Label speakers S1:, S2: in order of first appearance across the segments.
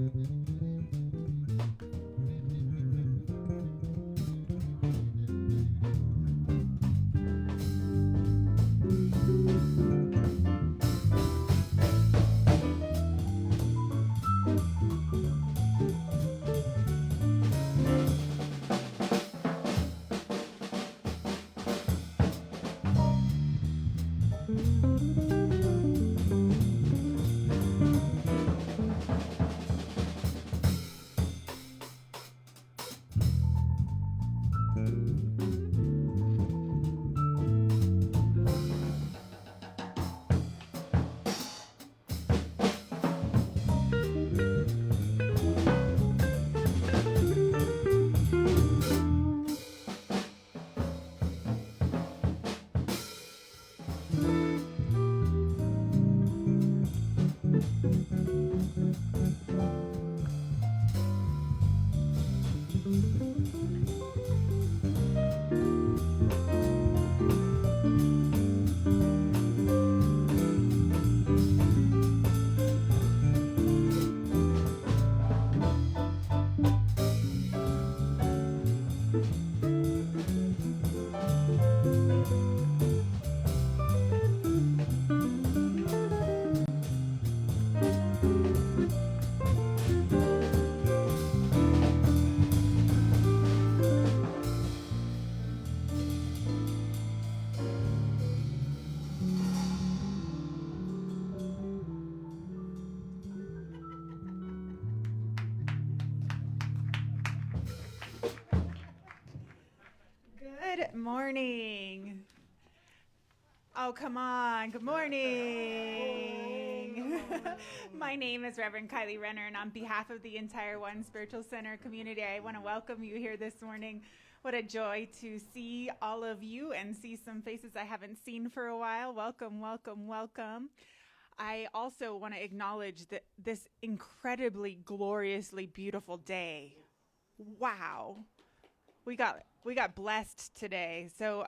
S1: Good morning. Oh, come on. Good morning. My name is Reverend Kylie Renner, and on behalf of the entire One Spiritual Center community, I want to welcome you here this morning. What a joy to see all of you and see some faces I haven't seen for a while. Welcome, welcome, welcome. I also want to acknowledge that this incredibly, gloriously beautiful day. Wow. We got blessed today. So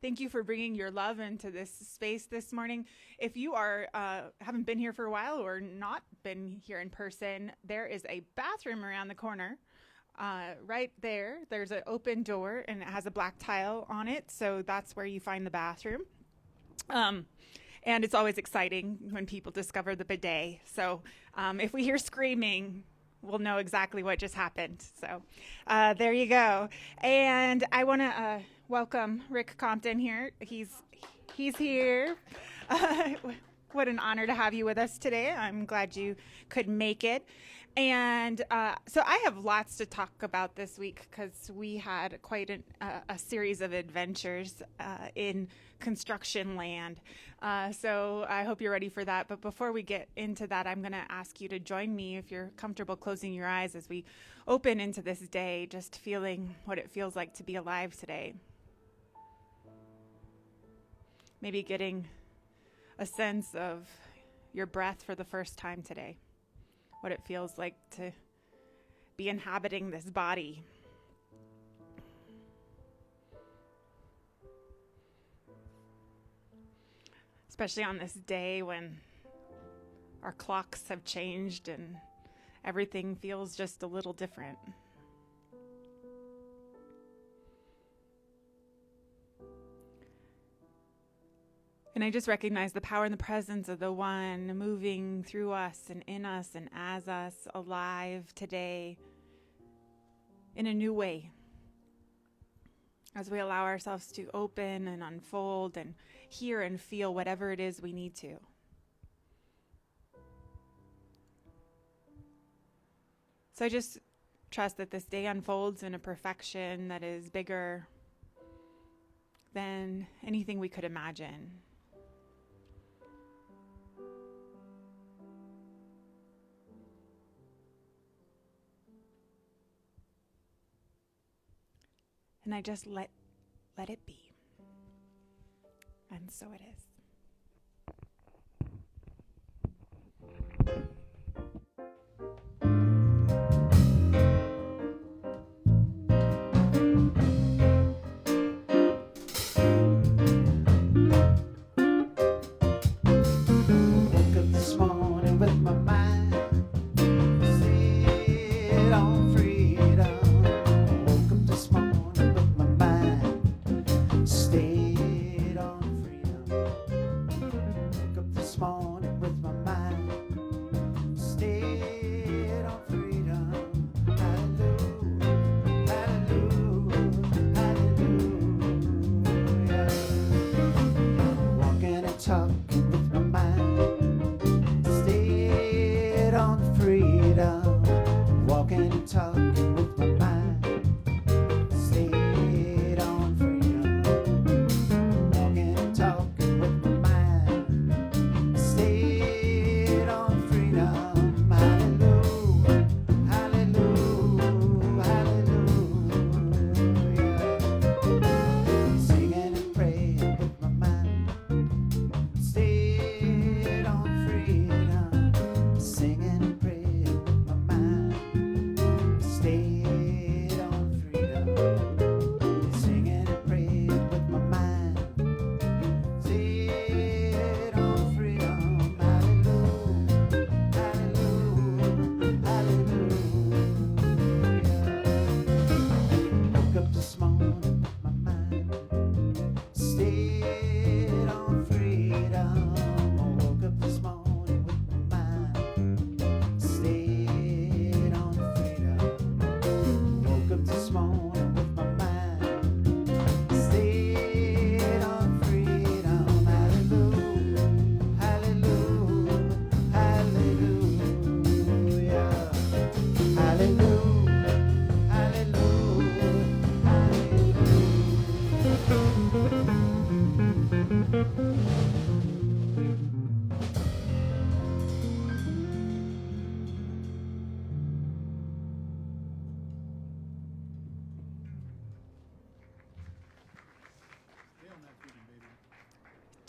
S1: thank you for bringing your love into this space this morning. If you are haven't been here for a while or not been here in person, there is a bathroom around the corner. Right there, there's an open door and it has a black tile on it. So that's where you find the bathroom. And it's always exciting when people discover the bidet. So if we hear screaming, we'll know exactly what just happened. So there you go. And I want to welcome Rick Compton here. He's here. What an honor to have you with us today. I'm glad you could make it. And so I have lots to talk about this week because we had quite a series of adventures in construction land. So I hope you're ready for that. But before we get into that, I'm going to ask you to join me, if you're comfortable, closing your eyes as we open into this day, just feeling what it feels like to be alive today. Maybe getting a sense of your breath for the first time today. What it feels like to be inhabiting this body. Especially on this day when our clocks have changed and everything feels just a little different. And I just recognize the power and the presence of the One moving through us and in us and as us, alive today in a new way. As we allow ourselves to open and unfold and hear and feel whatever it is we need to. So I just trust that this day unfolds in a perfection that is bigger than anything we could imagine. And I just let it be. And so it is.
S2: Woke up this morning with my mind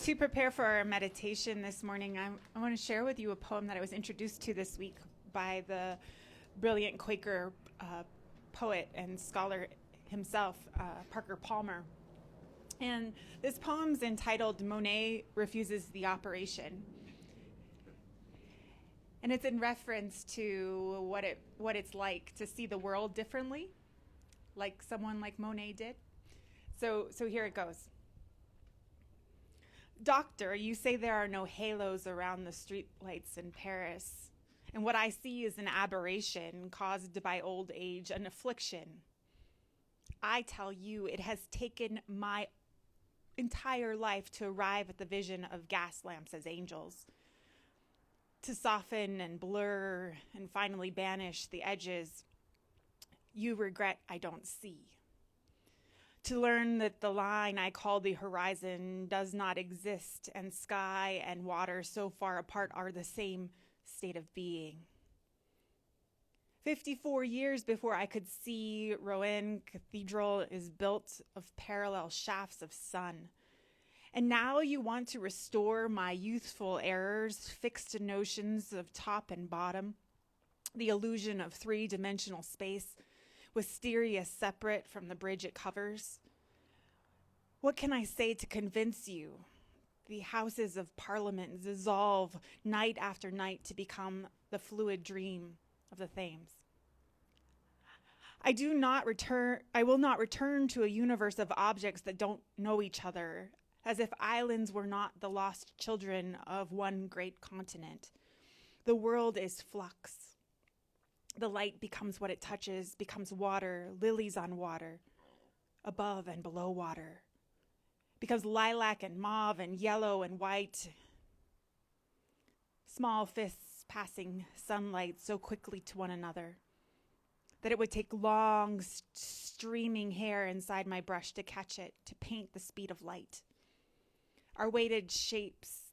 S1: To prepare for our meditation this morning, I want to share with you a poem that I was introduced to this week by the brilliant Quaker poet and scholar himself, Parker Palmer. And this poem's entitled Monet Refuses the Operation. And it's in reference to what it's like to see the world differently, like someone like Monet did. So here it goes. Doctor, you say there are no halos around the streetlights in Paris, and what I see is an aberration caused by old age, an affliction. I tell you, it has taken my entire life to arrive at the vision of gas lamps as angels, to soften and blur and finally banish the edges you regret I don't see. To learn that the line I call the horizon does not exist, and sky and water so far apart are the same state of being. 54 years before I could see Rouen Cathedral is built of parallel shafts of sun. And now you want to restore my youthful errors, fixed notions of top and bottom, the illusion of three-dimensional space, wisteria separate from the bridge it covers. What can I say to convince you? The houses of parliament dissolve night after night to become the fluid dream of the Thames. I will not return to a universe of objects that don't know each other, as if islands were not the lost children of one great continent. The world is flux. The light becomes what it touches, becomes water, lilies on water, above and below water, becomes lilac and mauve and yellow and white. Small fists passing sunlight so quickly to one another that it would take long, streaming hair inside my brush to catch it, to paint the speed of light. Our weighted shapes,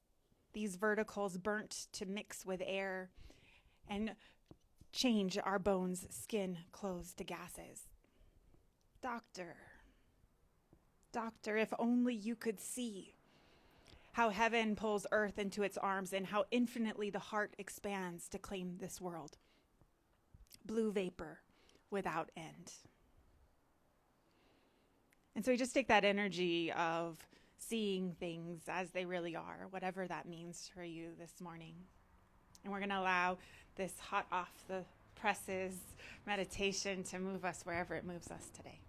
S1: these verticals burnt to mix with air and change our bones, skin, clothes to gases. Doctor, if only you could see how heaven pulls earth into its arms and how infinitely the heart expands to claim this world. Blue vapor without end. And so we just take that energy of seeing things as they really are, whatever that means for you this morning. And we're going to allow this hot off the presses meditation to move us wherever it moves us today.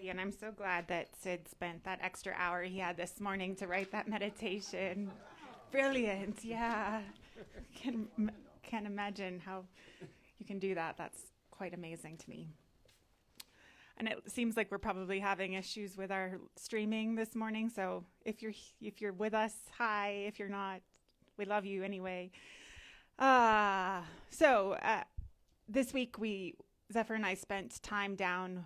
S1: And I'm so glad that Sid spent that extra hour he had this morning to write that meditation. Brilliant, yeah. Can't imagine how you can do that. That's quite amazing to me. And it seems like we're probably having issues with our streaming this morning. So if you're with us, hi. If you're not, we love you anyway. This week Zephyr and I spent time down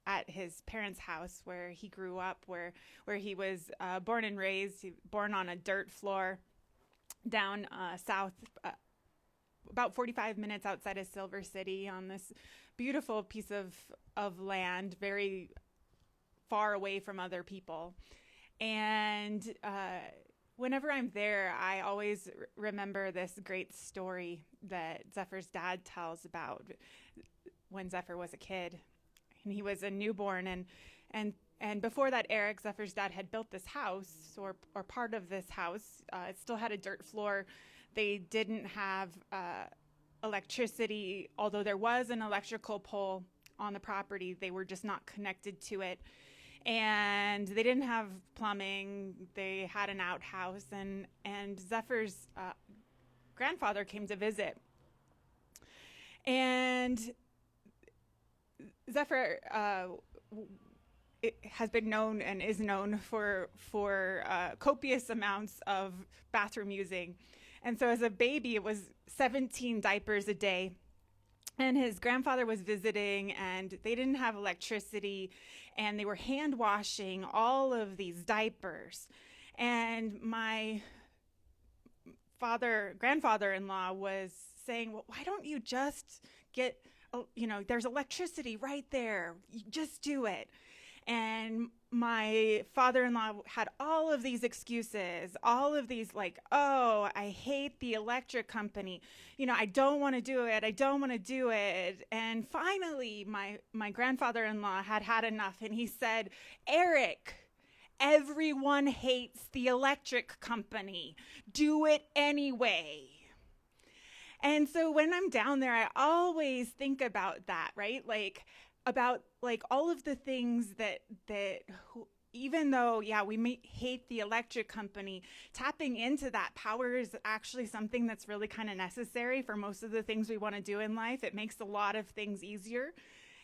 S1: at his parents' house where he grew up, where he was born and raised, born on a dirt floor down south, about 45 minutes outside of Silver City, on this beautiful piece of land, very far away from other people. And whenever I'm there, I always remember this great story that Zephyr's dad tells about when Zephyr was a kid. And he was a newborn, and before that, Eric, Zephyr's dad, had built this house, or part of this house. It still had a dirt floor. They didn't have electricity, although there was an electrical pole on the property. They were just not connected to it, and they didn't have plumbing. They had an outhouse, and Zephyr's grandfather came to visit, and Zephyr it has been known and is known for copious amounts of bathroom using. And so as a baby, it was 17 diapers a day. And his grandfather was visiting, and they didn't have electricity, and they were hand washing all of these diapers. And my grandfather-in-law was saying, well, why don't you just get, there's electricity right there. You just do it. And my father-in-law had all of these excuses, all of these oh, I hate the electric company. I don't want to do it. I don't want to do it. And finally, my grandfather-in-law had enough, and he said, Eric, everyone hates the electric company. Do it anyway. And so when I'm down there, I always think about that, right? About all of the things that even though, we may hate the electric company, tapping into that power is actually something that's really kind of necessary for most of the things we want to do in life. It makes a lot of things easier.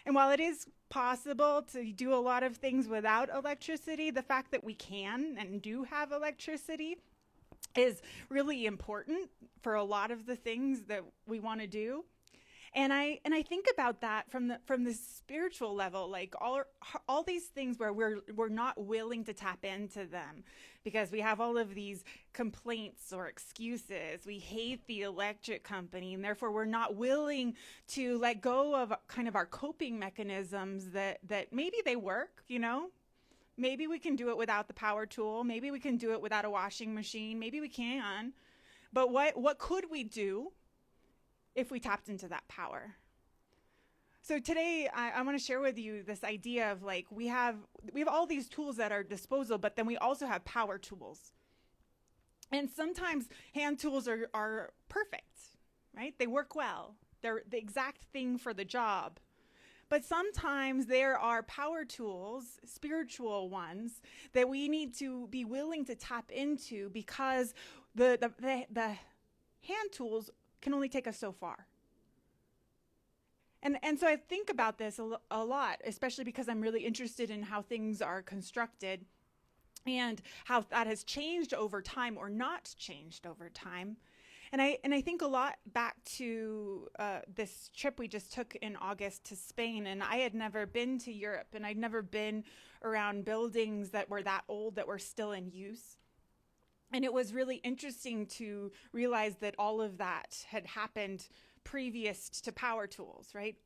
S1: And while it is possible to do a lot of things without electricity, the fact that we can and do have electricity is really important for a lot of the things that we want to do. And I think about that from the spiritual level, all these things where we're not willing to tap into them because we have all of these complaints or excuses. We hate the electric company, and therefore we're not willing to let go of kind of our coping mechanisms that maybe they work, Maybe we can do it without the power tool. Maybe we can do it without a washing machine. Maybe we can. But what could we do if we tapped into that power? So today I want to share with you this idea of we have all these tools at our disposal, but then we also have power tools. And sometimes hand tools are perfect, right? They work well. They're the exact thing for the job. But sometimes there are power tools, spiritual ones, that we need to be willing to tap into because the hand tools can only take us so far. And so I think about this a lot, especially because I'm really interested in how things are constructed and how that has changed over time or not changed over time. And I think a lot back to this trip we just took in August to Spain, and I had never been to Europe, and I'd never been around buildings that were that old that were still in use. And it was really interesting to realize that all of that had happened previous to power tools, right?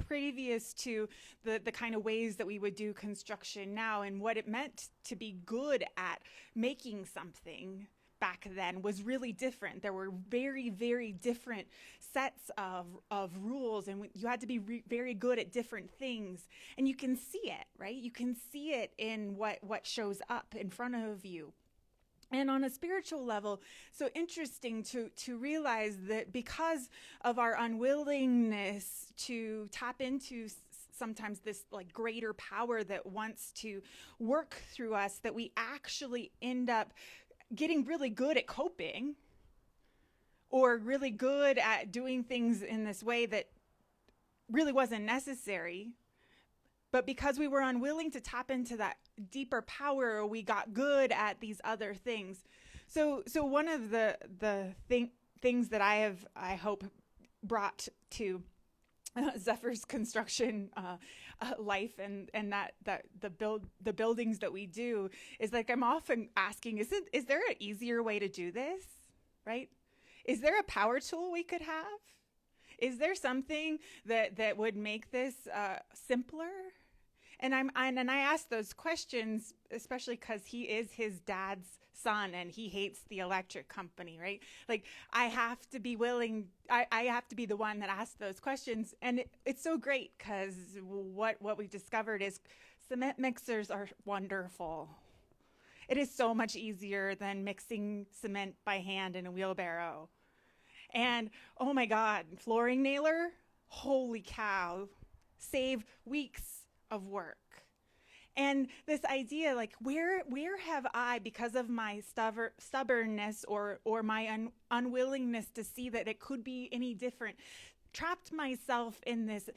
S1: previous to the kind of ways that we would do construction now, and what it meant to be good at making something back then was really different. There were very, very different sets of rules, and you had to be very good at different things. And you can see it, right? You can see it in what shows up in front of you. And on a spiritual level, so interesting to realize that because of our unwillingness to tap into sometimes this like greater power that wants to work through us, that we actually end up getting really good at coping or really good at doing things in this way that really wasn't necessary. But because we were unwilling to tap into that deeper power, we got good at these other things. So one of the things that I hope brought to Zephyr's construction life and that the buildings that we do is like, I'm often asking, is there an easier way to do this, right? Is there a power tool we could have? Is there something that would make this simpler? And I ask those questions, especially because he is his dad's son and he hates the electric company, right? Like, I have to be willing, I have to be the one that asks those questions. And it's so great because what we've discovered is cement mixers are wonderful. It is so much easier than mixing cement by hand in a wheelbarrow. And oh my God, flooring nailer, holy cow, save weeks of work. And this idea, like, where have I, because of my stubbornness or my unwillingness to see that it could be any different, trapped myself in this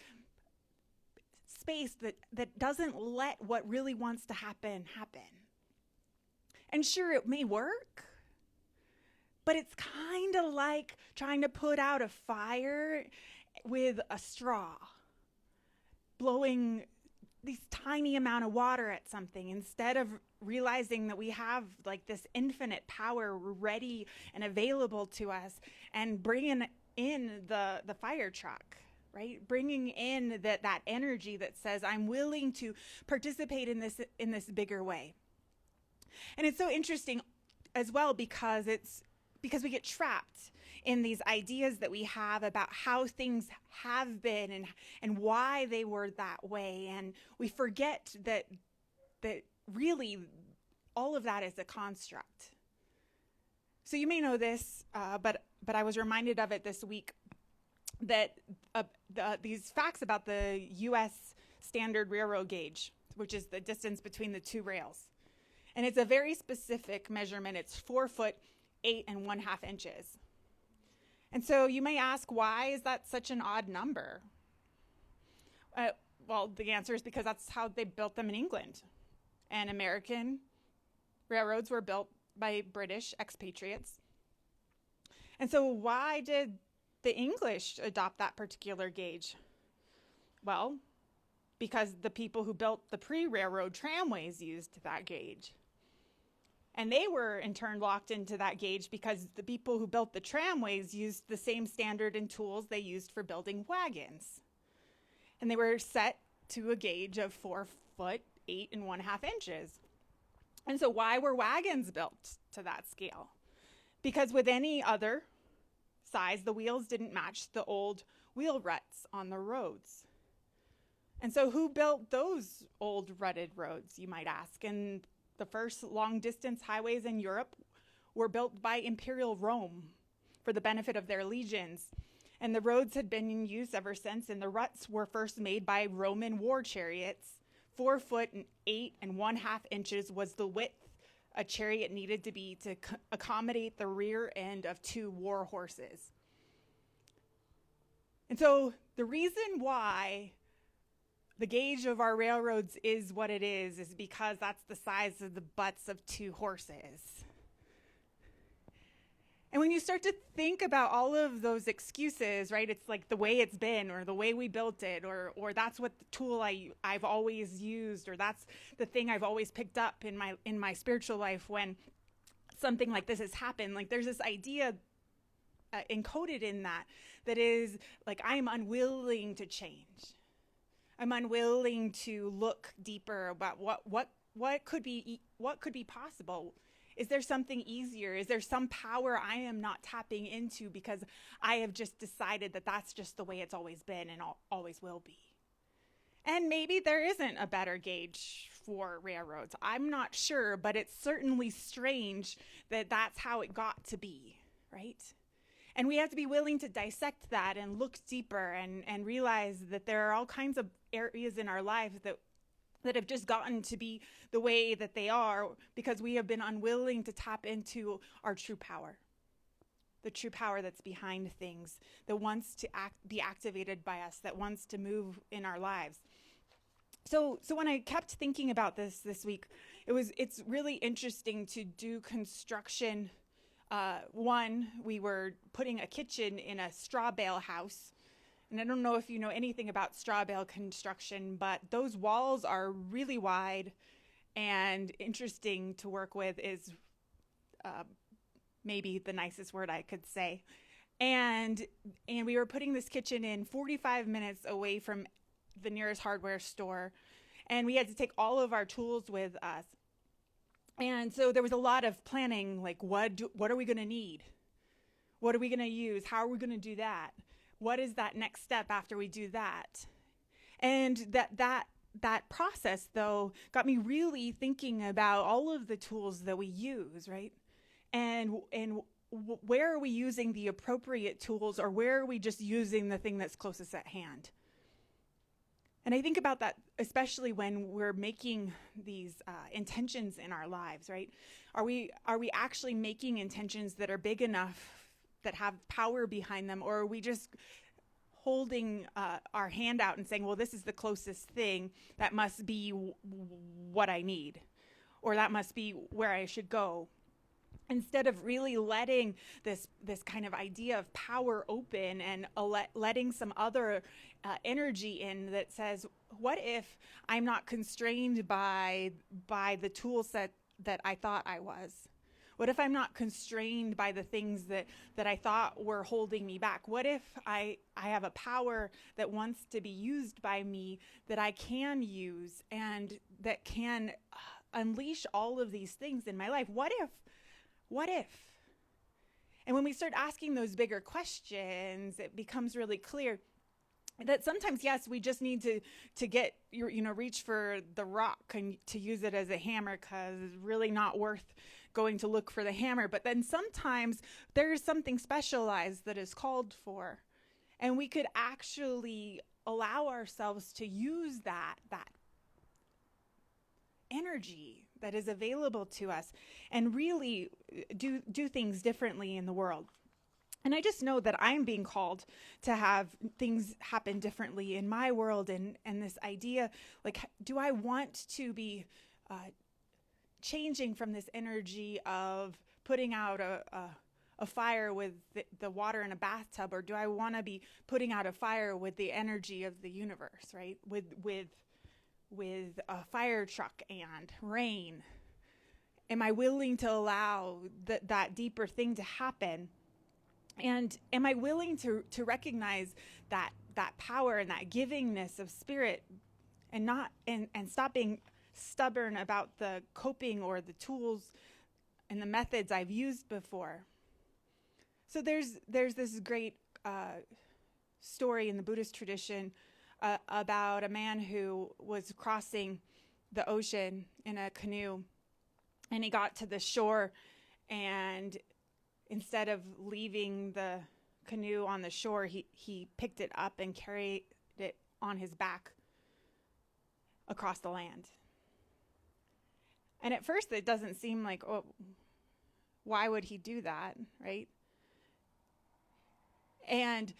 S1: space that doesn't let what really wants to happen. And sure, it may work, but it's kind of like trying to put out a fire with a straw, blowing these tiny amount of water at something instead of realizing that we have like this infinite power ready and available to us, and bringing in the fire truck, right? Bringing in that energy that says, I'm willing to participate in this bigger way. And it's so interesting as well because we get trapped in these ideas that we have about how things have been and why they were that way. And we forget that really all of that is a construct. So you may know this, but I was reminded of it this week, that these facts about the U.S. standard railroad gauge, which is the distance between the two rails. And it's a very specific measurement. It's 4 foot, 8 1/2 inches. And so you may ask, why is that such an odd number? Well, the answer is because that's how they built them in England. And American railroads were built by British expatriates. And so why did the English adopt that particular gauge? Well, because the people who built the pre-railroad tramways used that gauge. And they were in turn locked into that gauge because the people who built the tramways used the same standard and tools they used for building wagons. And they were set to a gauge of 4 foot, 8 1/2 inches. And so why were wagons built to that scale? Because with any other size, the wheels didn't match the old wheel ruts on the roads. And so who built those old rutted roads, you might ask? And the first long-distance highways in Europe were built by Imperial Rome for the benefit of their legions. And the roads had been in use ever since, and the ruts were first made by Roman war chariots. 4 foot and 8 1/2 inches was the width a chariot needed to be to accommodate the rear end of 2 war horses. And so the reason why the gauge of our railroads is what it is because that's the size of the butts of 2 horses. And when you start to think about all of those excuses, right, it's like the way it's been, or the way we built it, or that's what the tool I've always used, or that's the thing I've always picked up in my spiritual life when something like this has happened. Like, there's this idea encoded in that is like, I'm unwilling to change. I'm unwilling to look deeper about what could be possible. Is there something easier? Is there some power I am not tapping into because I have just decided that that's just the way it's always been and always will be? And maybe there isn't a better gauge for railroads. I'm not sure, but it's certainly strange that that's how it got to be, right? And we have to be willing to dissect that and look deeper and realize that there are all kinds of areas in our lives that have just gotten to be the way that they are because we have been unwilling to tap into our true power. The true power that's behind things, that wants to be activated by us, that wants to move in our lives. So when I kept thinking about this week, it's really interesting to do construction. One, we were putting a kitchen in a straw bale house. And I don't know if you know anything about straw bale construction, but those walls are really wide and interesting to work with is maybe the nicest word I could say. And we were putting this kitchen in 45 minutes away from the nearest hardware store. And we had to take all of our tools with us. And so there was a lot of planning, like what are we going to need? What are we going to use? How are we going to do that? What is that next step after we do that? And that process, though, got me really thinking about all of the tools that we use, right? And where are we using the appropriate tools, or where are we just using the thing that's closest at hand? And I think about that, especially when we're making these intentions in our lives, right? Are we actually making intentions that are big enough, that have power behind them, or are we just holding our hand out and saying, well, this is the closest thing, that must be what I need, or that must be where I should go, instead of really letting this kind of idea of power open and letting some other energy in that says, what if I'm not constrained by the tool set that I thought I was? What if I'm not constrained by the things that I thought were holding me back? What if I have a power that wants to be used by me, that I can use, and that can unleash all of these things in my life? What if? And when we start asking those bigger questions, it becomes really clear that sometimes, yes, we just need to get reach for the rock and to use it as a hammer, because it's really not worth going to look for the hammer. But then sometimes there's something specialized that is called for, and we could actually allow ourselves to use that energy that is available to us and really do things differently in the world. And I just know that I'm being called to have things happen differently in my world, and this idea, like, do I want to be changing from this energy of putting out a fire with the water in a bathtub, or do I want to be putting out a fire with the energy of the universe, right? With a fire truck and rain? Am I willing to allow that deeper thing to happen? And am I willing to recognize that power and that givingness of spirit, and stop being stubborn about the coping or the tools and the methods I've used before? So there's this great story in the Buddhist tradition about a man who was crossing the ocean in a canoe, and he got to the shore, and instead of leaving the canoe on the shore, he picked it up and carried it on his back across the land. And at first it doesn't seem like, oh, why would he do that, right? And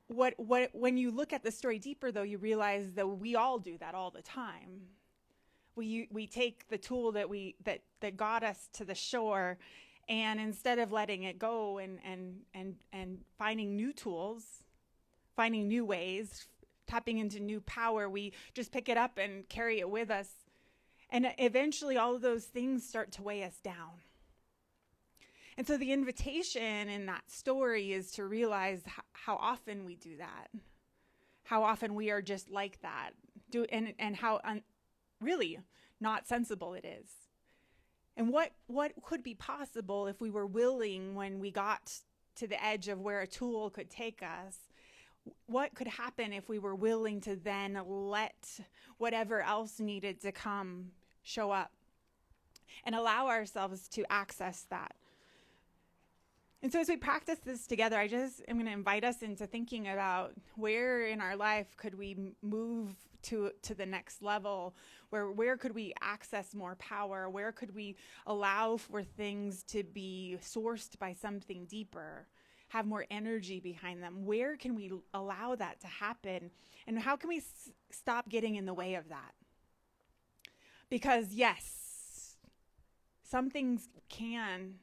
S1: when you look at the story deeper, though, you realize that we all do that all the time. We take the tool that got us to the shore, and instead of letting it go and finding new tools, finding new ways, tapping into new power, we just pick it up and carry it with us. And eventually all of those things start to weigh us down. And so the invitation in that story is to realize how often we do that. how often we are just like that, and how really not sensible it is. And what could be possible if we were willing, when we got to the edge of where a tool could take us, what could happen if we were willing to then let whatever else needed to come show up and allow ourselves to access that. And so as we practice this together, I'm going to invite us into thinking about where in our life could we move to the next level, where could we access more power, where could we allow for things to be sourced by something deeper, have more energy behind them, where can we allow that to happen, and how can we stop getting in the way of that? Because yes, some things can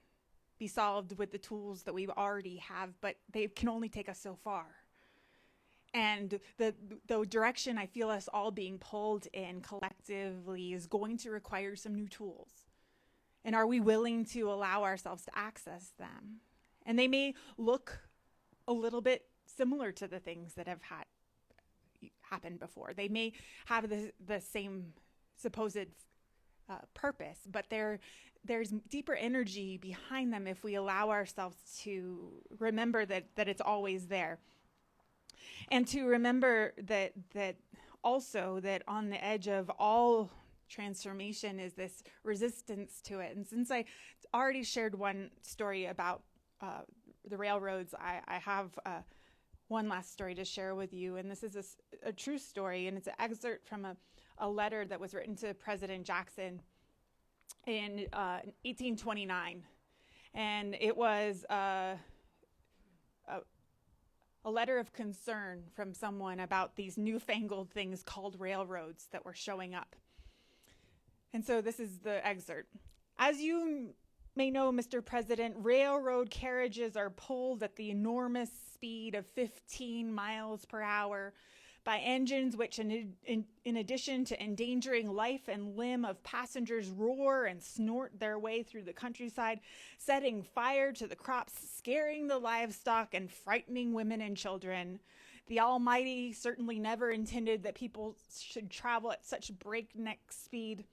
S1: be solved with the tools that we already have, but they can only take us so far. And the direction I feel us all being pulled in collectively is going to require some new tools. And are we willing to allow ourselves to access them? And they may look a little bit similar to the things that have happened before. They may have the same supposed purpose, but there's deeper energy behind them if we allow ourselves to remember that it's always there. And to remember that also that on the edge of all transformation is this resistance to it. And since I already shared one story about the railroads, I have one last story to share with you. And this is a true story, and it's an excerpt from a letter that was written to President Jackson in 1829. And it was a letter of concern from someone about these newfangled things called railroads that were showing up. And so this is the excerpt. As you may know, Mr. President, railroad carriages are pulled at the enormous speed of 15 miles per hour by engines which, in addition to endangering life and limb of passengers, roar and snort their way through the countryside, setting fire to the crops, scaring the livestock, and frightening women and children. The Almighty certainly never intended that people should travel at such breakneck speed.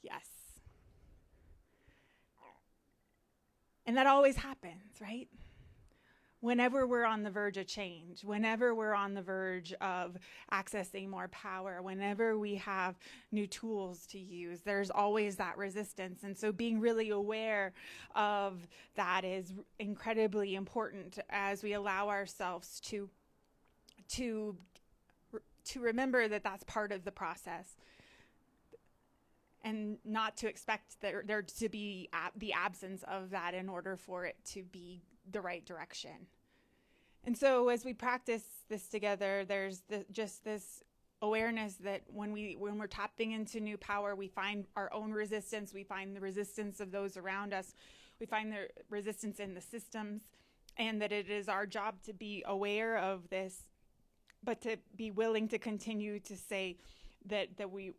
S1: Yes. And that always happens, right? Whenever we're on the verge of change, whenever we're on the verge of accessing more power, whenever we have new tools to use, there's always that resistance. And so being really aware of that is incredibly important as we allow ourselves to remember that that's part of the process, and not to expect there to be the absence of that in order for it to be the right direction. And so as we practice this together, there's just this awareness that when we're tapping into new power, we find our own resistance, we find the resistance of those around us, we find the resistance in the systems, and that it is our job to be aware of this, but to be willing to continue to say that we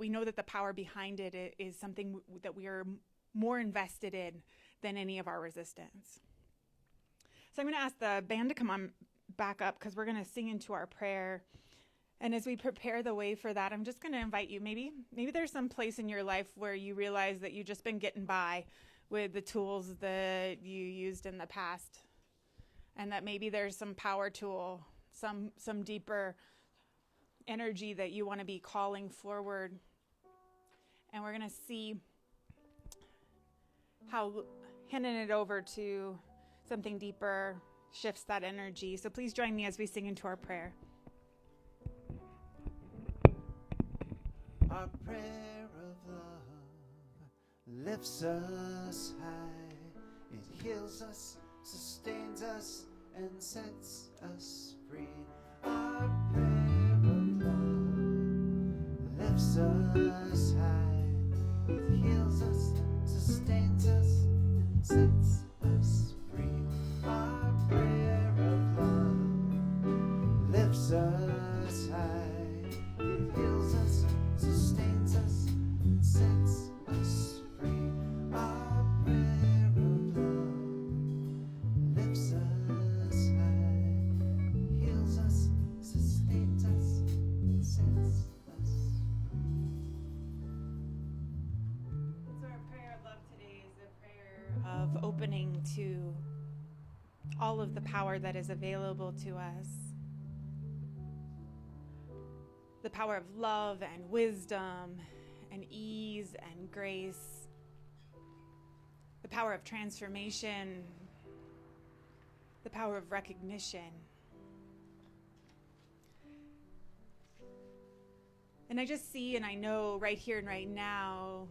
S1: know that the power behind it is something that we are more invested in than any of our resistance. So I'm going to ask the band to come on back up, because we're going to sing into our prayer. And as we prepare the way for that, I'm just going to invite you, maybe there's some place in your life where you realize that you've just been getting by with the tools that you used in the past, and that maybe there's some power tool, some deeper energy that you want to be calling forward. And we're going to see how handing it over to something deeper shifts that energy. So please join me as we sing into our prayer.
S2: Our prayer of love lifts us high. It heals us, sustains us, and sets us free. Our prayer of love lifts us high. It heals us, sustains us, and sets us free. Our prayer of love lifts us high. It heals us, sustains us, and sets us free. Our prayer of love lifts us high.
S1: of opening to all of the power that is available to us. The power of love and wisdom and ease and grace. The power of transformation. The power of recognition. And I just see and I know right here and right now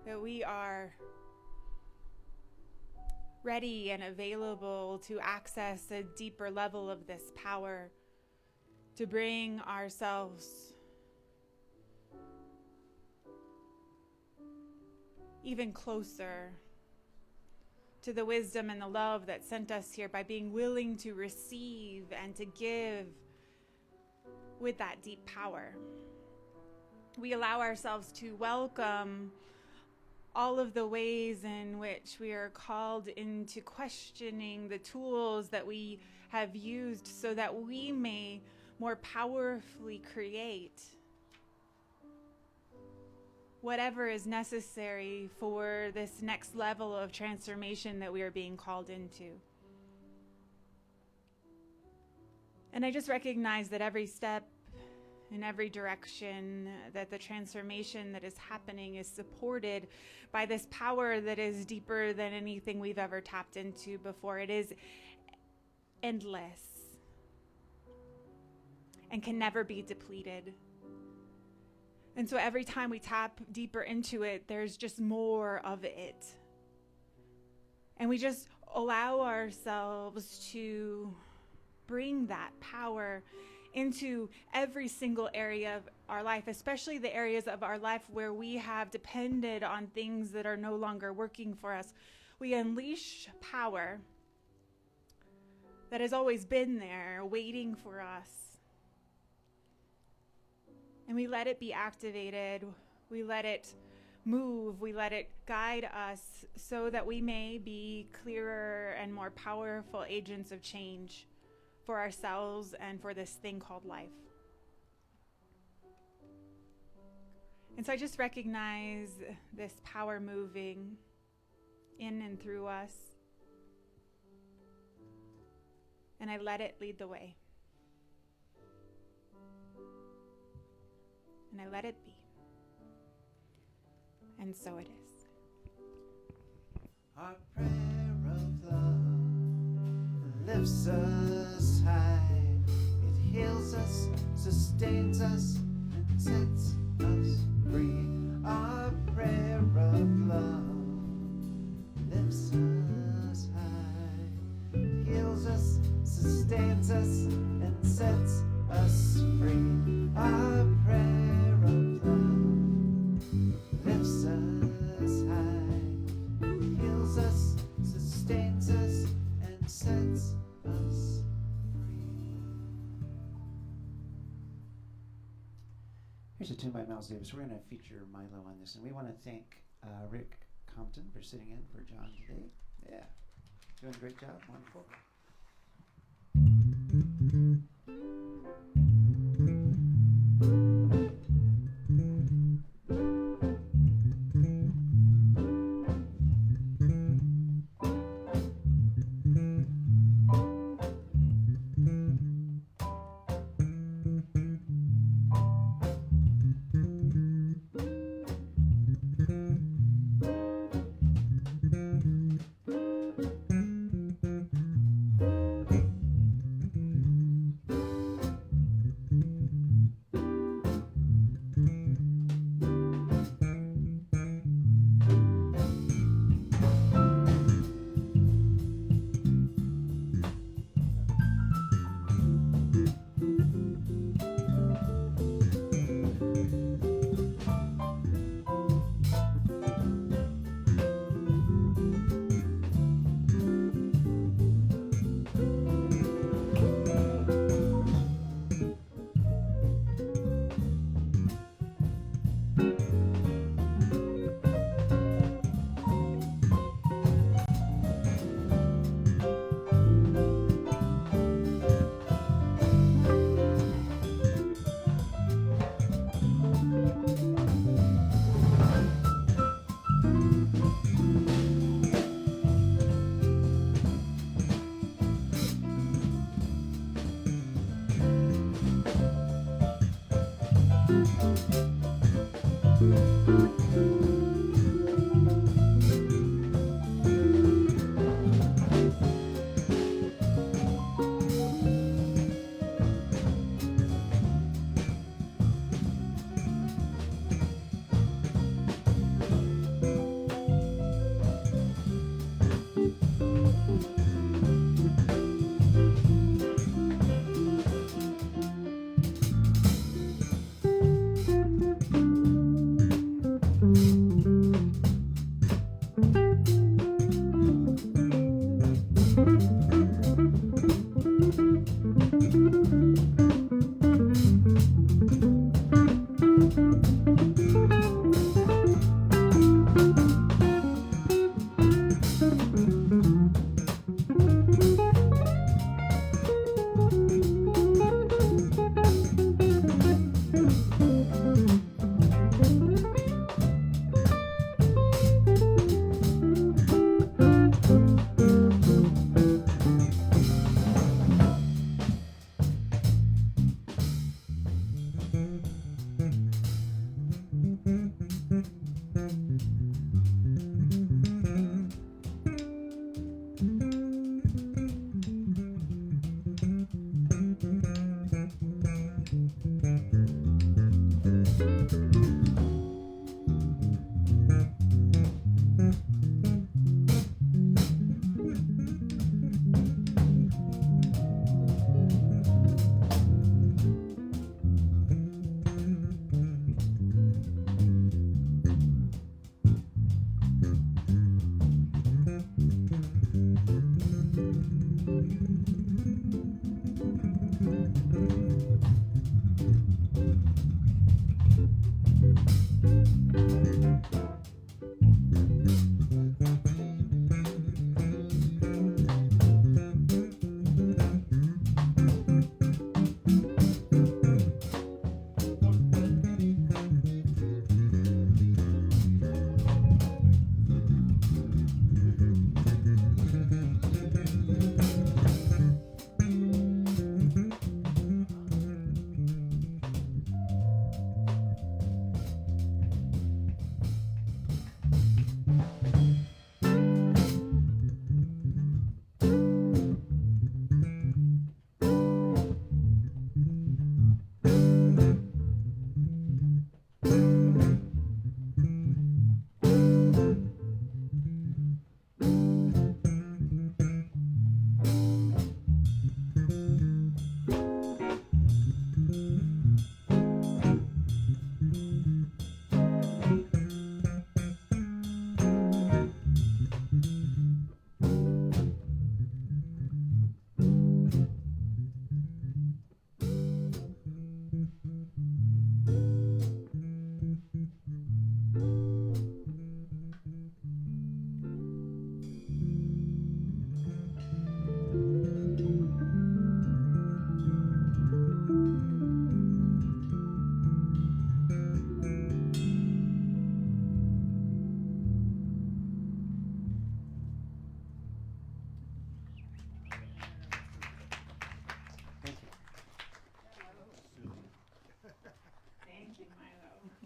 S1: that we are ready and available to access a deeper level of this power, to bring ourselves even closer to the wisdom and the love that sent us here by being willing to receive and to give with that deep power. We allow ourselves to welcome all of the ways in which we are called into questioning the tools that we have used so that we may more powerfully create whatever is necessary for this next level of transformation that we are being called into. And I just recognize that every step in every direction, that the transformation that is happening is supported by this power that is deeper than anything we've ever tapped into before. It is endless and can never be depleted. And so every time we tap deeper into it, there's just more of it. And we just allow ourselves to bring that power into every single area of our life, especially the areas of our life where we have depended on things that are no longer working for us. We unleash power that has always been there, waiting for us. And we let it be activated. We let it move. We let it guide us so that we may be clearer and more powerful agents of change for ourselves and for this thing called life. And so I just recognize this power moving in and through us. And I let it lead the way. And I let it be. And so it is.
S2: Our prayer of love lifts us high. It heals us, sustains us, and sets us free. Our prayer of love lifts us high. It heals us, sustains us, and sets us free. Our prayer of love lifts us high. It heals us, sustains us, and sets us free. Here's a tune by Miles Davis. We're going to feature Milo on this, and we want to thank Rick Compton for sitting in for John today. Yeah, doing a great job. Wonderful.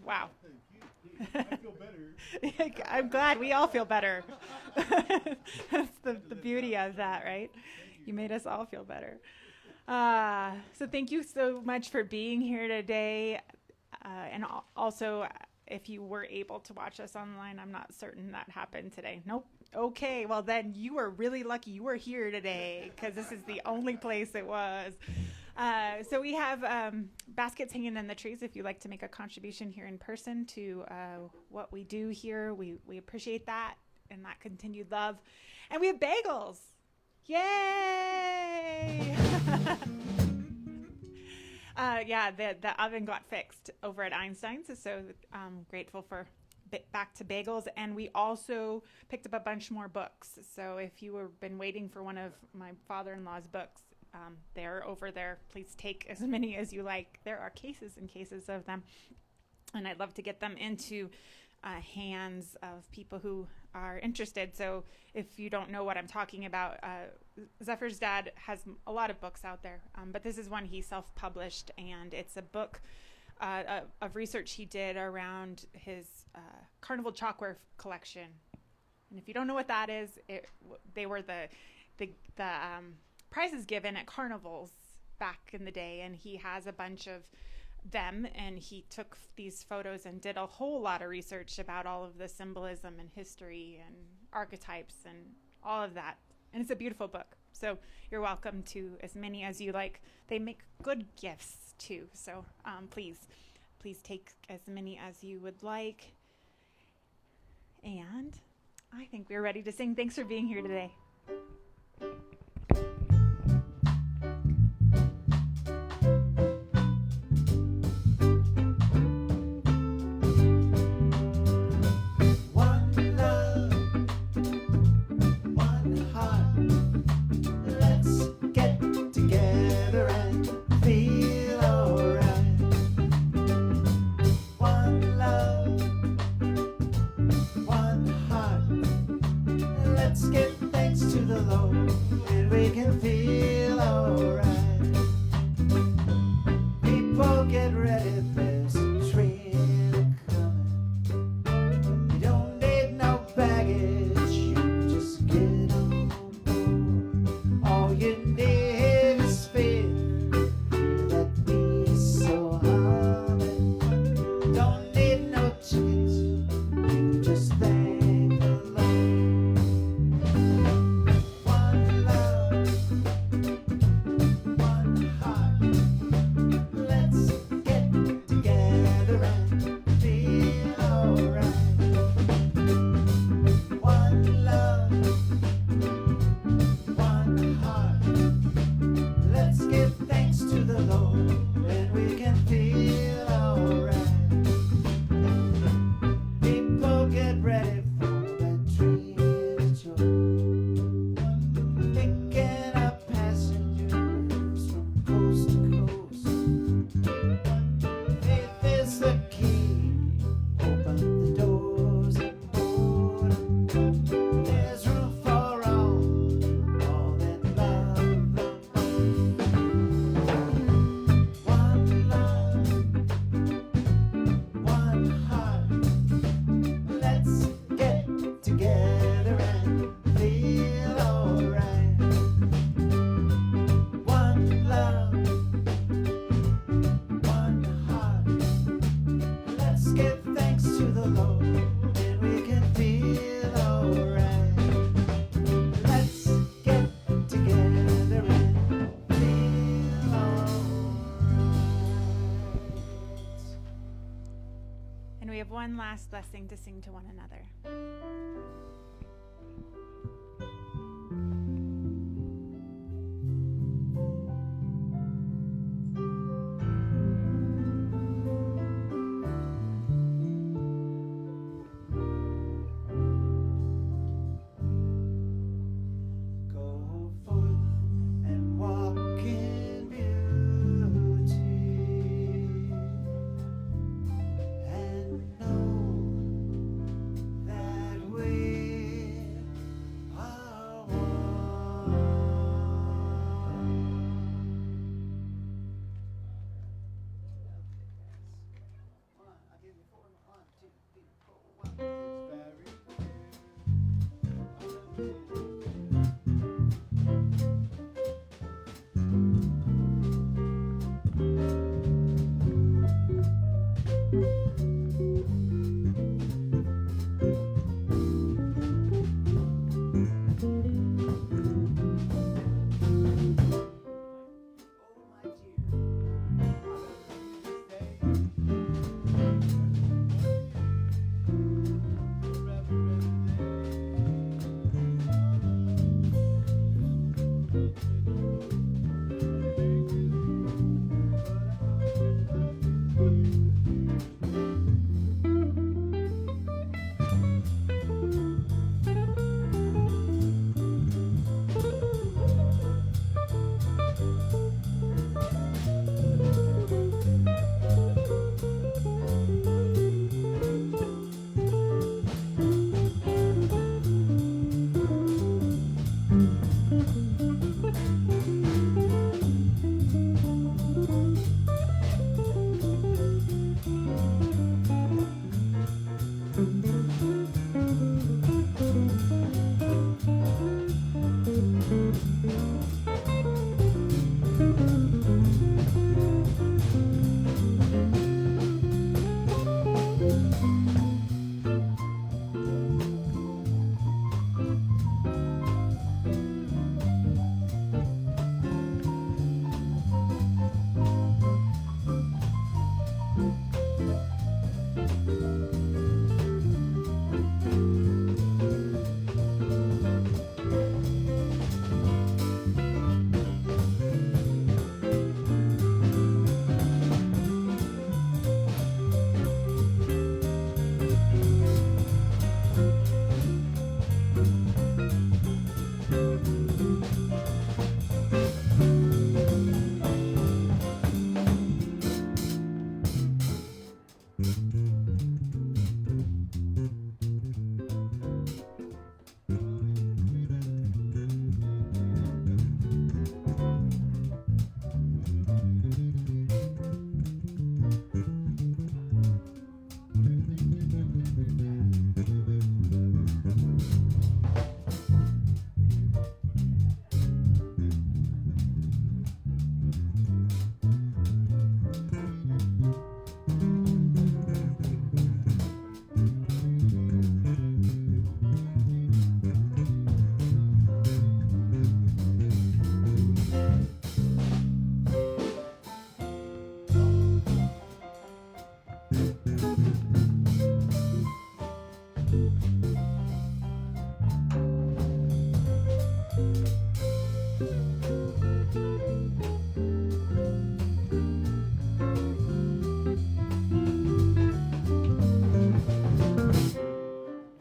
S1: Wow.
S3: I feel better.
S1: I'm glad we all feel better. That's the beauty of that, right? You made us all feel better. So thank you so much for being here today. And also, if you were able to watch us online, I'm not certain that happened today. Nope. Okay, well then you were really lucky you were here today, because this is the only place it was. So we have baskets hanging in the trees if you'd like to make a contribution here in person to what we do here. We appreciate that and that continued love. And we have bagels. Yay! Yeah, the oven got fixed over at Einstein's, so I'm grateful for back to bagels. And we also picked up a bunch more books. So if you have been waiting for one of my father-in-law's books, they're over there. Please take as many as you like. There are cases and cases of them, and I'd love to get them into hands of people who are interested. So if you don't know what I'm talking about, Zephyr's dad has a lot of books out there, but this is one he self-published, and it's a book of research he did around his carnival chalkware collection. And if you don't know what that is, they were the prizes given at carnivals back in the day, and he has a bunch of them, and he took these photos and did a whole lot of research about all of the symbolism and history and archetypes and all of that. And it's a beautiful book, so you're welcome to as many as you like. They make good gifts too, so please take as many as you would like. And I think we're ready to sing. Thanks for being here today.
S4: Get ready, there's a train coming. You don't need
S2: ready for that dream of joy. Picking up passengers from coast to coast. Faith is the key. Open the doors and board 'em. There's room for all that love the one love, one heart. Let's get together and feel alright. One love, one heart. Let's give thanks to the Lord, and we can feel alright. Let's get together and feel alright.
S1: And we have one last blessing to sing to one another.
S2: Go forth and walk in beauty, and know that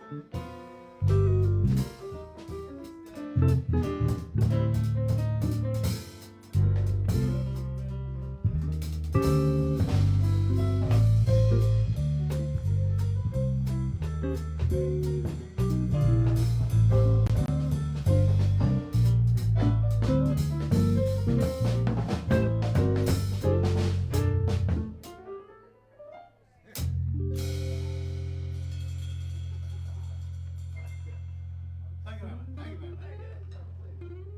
S3: Thank you very much. Thank you very much.